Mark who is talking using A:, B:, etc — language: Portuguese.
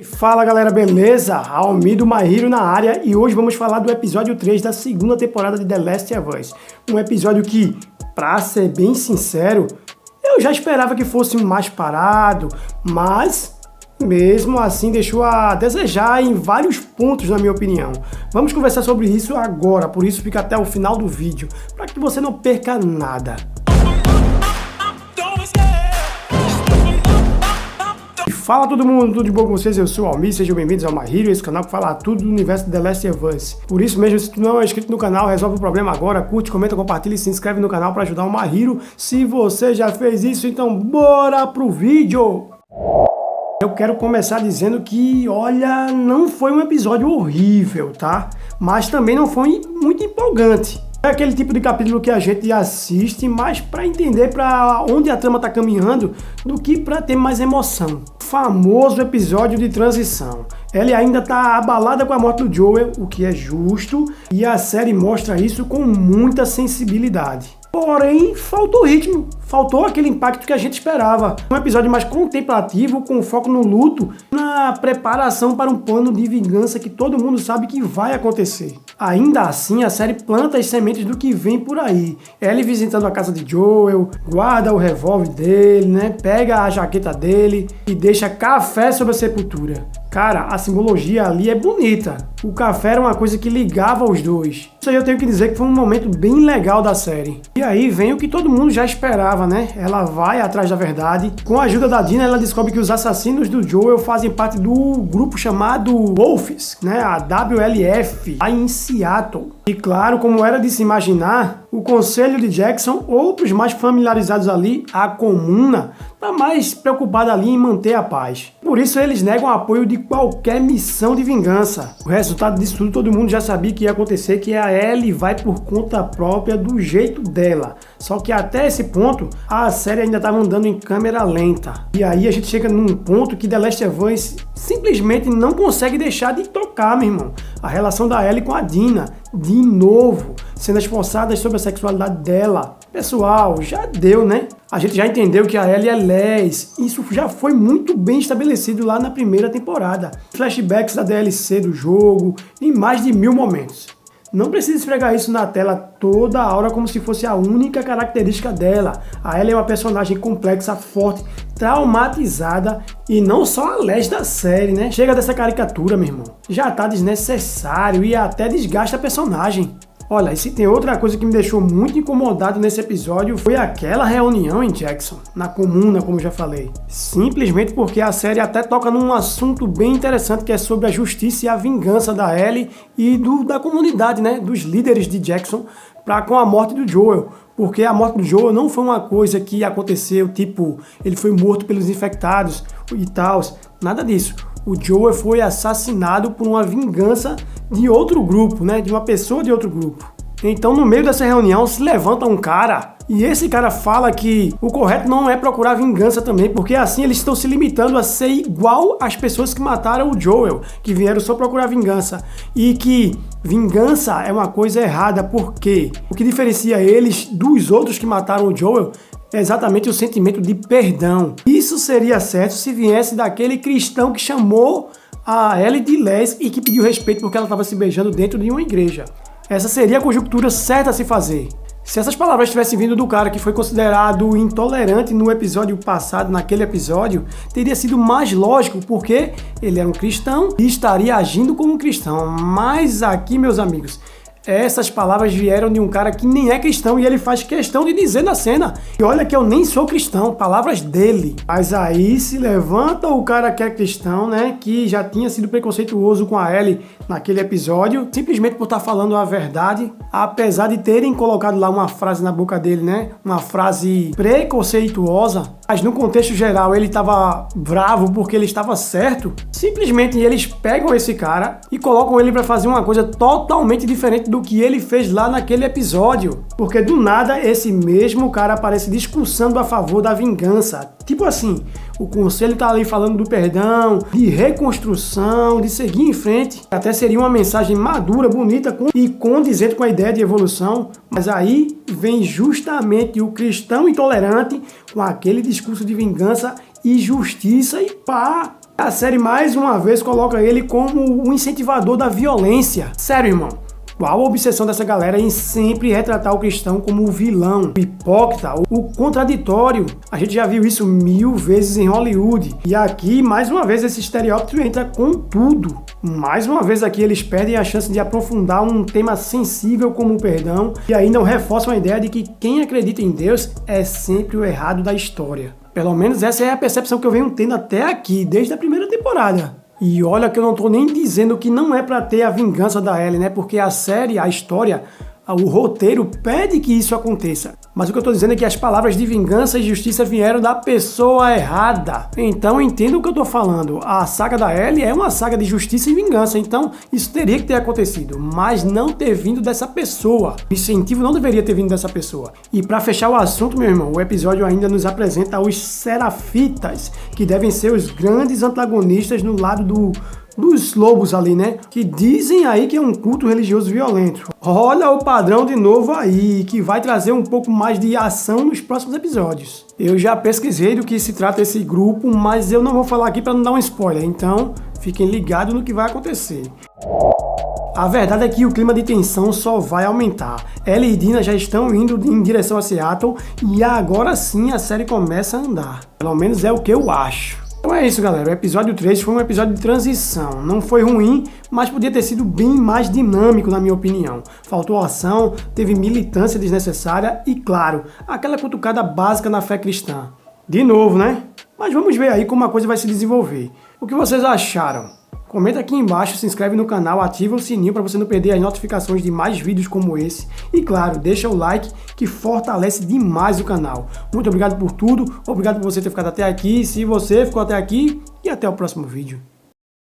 A: Fala galera, beleza? Almido Mahiro na área e hoje vamos falar do episódio 3 da segunda temporada de The Last of Us. Um episódio que, pra ser bem sincero, eu já esperava que fosse mais parado, mas mesmo assim deixou a desejar em vários pontos, na minha opinião. Vamos conversar sobre isso agora, por isso fica até o final do vídeo, para que você não perca nada. Fala todo mundo, tudo de bom com vocês? Eu sou o Almir, sejam bem-vindos ao Mahiro, esse canal que fala tudo do universo de The Last of Us. Por isso mesmo, se tu não é inscrito no canal, resolve o problema agora, curte, comenta, compartilha e se inscreve no canal para ajudar o Mahiro. Se você já fez isso, então bora pro vídeo! Eu quero começar dizendo que, olha, não foi um episódio horrível, tá? Mas também não foi muito empolgante. É aquele tipo de capítulo que a gente assiste mais para entender para onde a trama tá caminhando do que para ter mais emoção. Famoso episódio de transição. Ellie ainda tá abalada com a morte do Joel, o que é justo, e a série mostra isso com muita sensibilidade. Porém, faltou ritmo, faltou aquele impacto que a gente esperava. Um episódio mais contemplativo, com foco no luto, na preparação para um plano de vingança que todo mundo sabe que vai acontecer. Ainda assim, a série planta as sementes do que vem por aí. Ellie visitando a casa de Joel, guarda o revólver dele, né? Pega a jaqueta dele e deixa café sobre a sepultura. Cara, a simbologia ali é bonita. O café era uma coisa que ligava os dois. Isso aí eu tenho que dizer que foi um momento bem legal da série. E aí vem o que todo mundo já esperava, né? Ela vai atrás da verdade. Com a ajuda da Dina, ela descobre que os assassinos do Joel fazem parte do grupo chamado Wolves, né? A WLF, lá em Seattle. E claro, como era de se imaginar, o conselho de Jackson, outros mais familiarizados ali, a Comuna, tá mais preocupada ali em manter a paz. Por isso eles negam apoio de qualquer missão de vingança. O resultado disso tudo todo mundo já sabia que ia acontecer, que a Ellie vai por conta própria do jeito dela. Só que até esse ponto, a série ainda estava andando em câmera lenta. E aí a gente chega num ponto que The Last of Us simplesmente não consegue deixar de tocar, meu irmão. A relação da Ellie com a Dina, de novo, sendo esforçada sobre a sexualidade dela. Pessoal, já deu, né? A gente já entendeu que a Ellie é lés. Isso já foi muito bem estabelecido lá na primeira temporada. Flashbacks da DLC do jogo, em mais de 1000 momentos. Não precisa esfregar isso na tela toda hora como se fosse a única característica dela. A Ellie é uma personagem complexa, forte, traumatizada e não só a lés da série, né? Chega dessa caricatura, meu irmão. Já tá desnecessário e até desgasta a personagem. Olha, e se tem outra coisa que me deixou muito incomodado nesse episódio foi aquela reunião em Jackson, na Comuna, como já falei. Simplesmente porque a série até toca num assunto bem interessante que é sobre a justiça e a vingança da Ellie e da comunidade, né, dos líderes de Jackson com a morte do Joel. Porque a morte do Joel não foi uma coisa que aconteceu, tipo, ele foi morto pelos infectados e tal, nada disso. O Joel foi assassinado por uma vingança de outro grupo, né? De uma pessoa de outro grupo. Então, no meio dessa reunião, se levanta um cara e esse cara fala que o correto não é procurar vingança também, porque assim eles estão se limitando a ser igual às pessoas que mataram o Joel, que vieram só procurar vingança. E que vingança é uma coisa errada, porque o que diferencia eles dos outros que mataram o Joel é exatamente o sentimento de perdão. Isso seria certo se viesse daquele cristão que chamou a Ellie de lés e que pediu respeito porque ela estava se beijando dentro de uma igreja. Essa seria a conjuntura certa a se fazer. Se essas palavras tivessem vindo do cara que foi considerado intolerante no episódio passado, naquele episódio, teria sido mais lógico, porque ele era um cristão e estaria agindo como um cristão. Mas aqui, meus amigos, essas palavras vieram de um cara que nem é cristão e ele faz questão de dizer na cena. E olha que eu nem sou cristão, palavras dele. Mas aí se levanta o cara que é cristão, né, que já tinha sido preconceituoso com a Ellie naquele episódio, simplesmente por estar falando a verdade, apesar de terem colocado lá uma frase na boca dele, né, uma frase preconceituosa. Mas no contexto geral ele estava bravo porque ele estava certo. Simplesmente eles pegam esse cara e colocam ele para fazer uma coisa totalmente diferente do que ele fez lá naquele episódio. Porque do nada esse mesmo cara aparece discursando a favor da vingança. Tipo assim, o conselho tá ali falando do perdão, de reconstrução, de seguir em frente. Até seria uma mensagem madura, bonita e condizente com a ideia de evolução. Mas aí vem justamente o cristão intolerante com aquele discurso de vingança e justiça e pá! A série mais uma vez coloca ele como o incentivador da violência. Sério, irmão. Qual a obsessão dessa galera em sempre retratar o cristão como o vilão, o hipócrita, o contraditório? A gente já viu isso 1000 vezes em Hollywood. E aqui, mais uma vez, esse estereótipo entra com tudo. Mais uma vez aqui eles perdem a chance de aprofundar um tema sensível como o perdão e ainda reforçam a ideia de que quem acredita em Deus é sempre o errado da história. Pelo menos essa é a percepção que eu venho tendo até aqui, desde a primeira temporada. E olha que eu não tô nem dizendo que não é pra ter a vingança da Ellie, né? Porque a série, a história, o roteiro pede que isso aconteça. Mas o que eu tô dizendo é que as palavras de vingança e justiça vieram da pessoa errada. Então entenda o que eu tô falando. A saga da Ellie é uma saga de justiça e vingança. Então isso teria que ter acontecido, mas não ter vindo dessa pessoa. O incentivo não deveria ter vindo dessa pessoa. E pra fechar o assunto, meu irmão, o episódio ainda nos apresenta os Serafitas, que devem ser os grandes antagonistas no lado dos lobos ali, né? Que dizem aí que é um culto religioso violento. Olha o padrão de novo aí, que vai trazer um pouco mais de ação nos próximos episódios. Eu já pesquisei do que se trata esse grupo, mas eu não vou falar aqui para não dar um spoiler, então fiquem ligados no que vai acontecer. A verdade é que o clima de tensão só vai aumentar. Ellie e Dina já estão indo em direção a Seattle e agora sim a série começa a andar. Pelo menos é o que eu acho. Então é isso, galera. O episódio 3 foi um episódio de transição. Não foi ruim, mas podia ter sido bem mais dinâmico, na minha opinião. Faltou ação, teve militância desnecessária e, claro, aquela cutucada básica na fé cristã. De novo, né? Mas vamos ver aí como a coisa vai se desenvolver. O que vocês acharam? Comenta aqui embaixo, se inscreve no canal, ativa o sininho para você não perder as notificações de mais vídeos como esse. E claro, deixa o like que fortalece demais o canal. Muito obrigado por tudo, obrigado por você ter ficado até aqui. Se você ficou até aqui, e até o próximo vídeo.